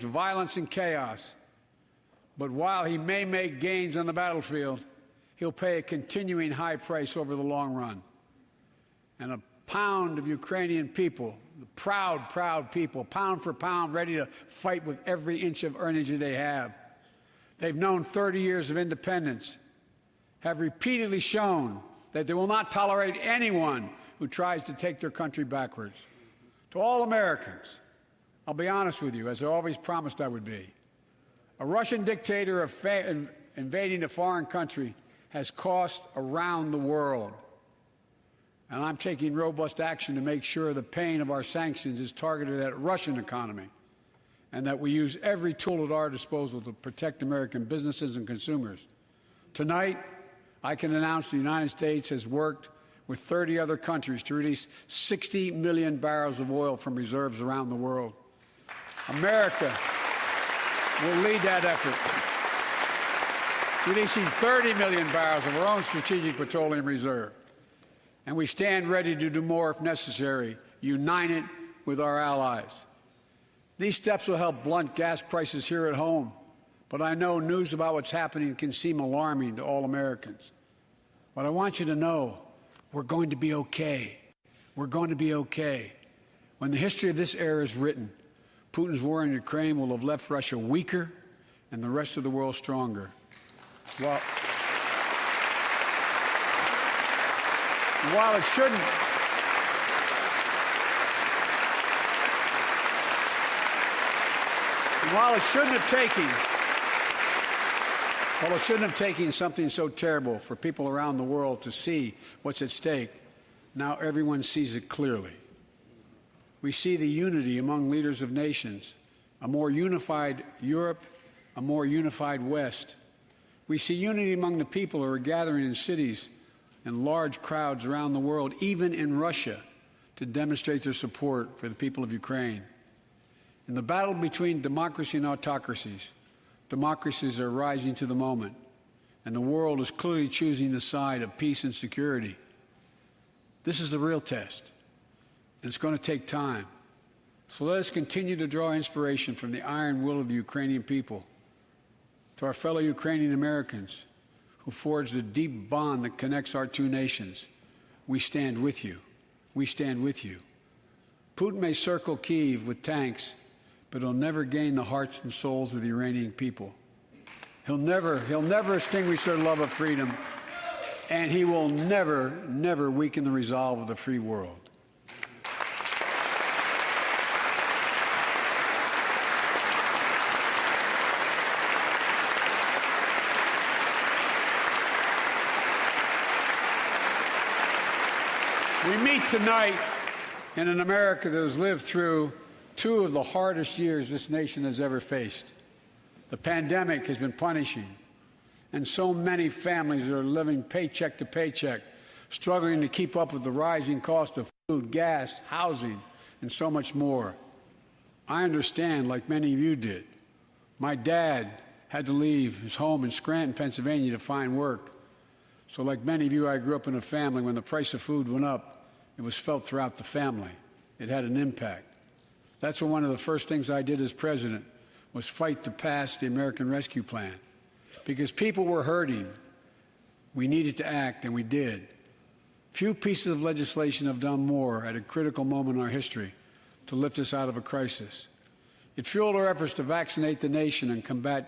violence and chaos. But while he may make gains on the battlefield, he'll pay a continuing high price over the long run. And a pound of Ukrainian people, the proud, proud people, pound for pound, ready to fight with every inch of energy they have. They've known 30 years of independence, have repeatedly shown that they will not tolerate anyone who tries to take their country backwards. To all Americans, I'll be honest with you, as I always promised I would be. A Russian dictator invading a foreign country has cost around the world. And I'm taking robust action to make sure the pain of our sanctions is targeted at the Russian economy and that we use every tool at our disposal to protect American businesses and consumers. Tonight, I can announce the United States has worked with 30 other countries to release 60 million barrels of oil from reserves around the world. America will lead that effort, releasing 30 million barrels of our own strategic petroleum reserve. And we stand ready to do more if necessary, united with our allies. These steps will help blunt gas prices here at home, but I know news about what's happening can seem alarming to all Americans. But I want you to know we're going to be okay. We're going to be okay. When the history of this era is written, Putin's war in Ukraine will have left Russia weaker and the rest of the world stronger. While it shouldn't have taken something so terrible for people around the world to see what's at stake, now everyone sees it clearly. We see the unity among leaders of nations, a more unified Europe, a more unified West. We see unity among the people who are gathering in cities and large crowds around the world, even in Russia, to demonstrate their support for the people of Ukraine. In the battle between democracy and autocracies, democracies are rising to the moment, and the world is clearly choosing the side of peace and security. This is the real test, and it's going to take time. So let us continue to draw inspiration from the iron will of the Ukrainian people. To our fellow Ukrainian Americans who forged the deep bond that connects our two nations, we stand with you. We stand with you. Putin may circle Kyiv with tanks, but he'll never gain the hearts and souls of the Iranian people. He'll never extinguish their love of freedom, and he will never weaken the resolve of the free world. We meet tonight in an America that has lived through two of the hardest years this nation has ever faced. The pandemic has been punishing, and so many families are living paycheck to paycheck, struggling to keep up with the rising cost of food, gas, housing, and so much more. I understand, like many of you did. My dad had to leave his home in Scranton, Pennsylvania to find work. So like many of you, I grew up in a family when the price of food went up, it was felt throughout the family. It had an impact. That's when one of the first things I did as president was fight to pass the American Rescue Plan. Because people were hurting, we needed to act, and we did. Few pieces of legislation have done more at a critical moment in our history to lift us out of a crisis. It fueled our efforts to vaccinate the nation and combat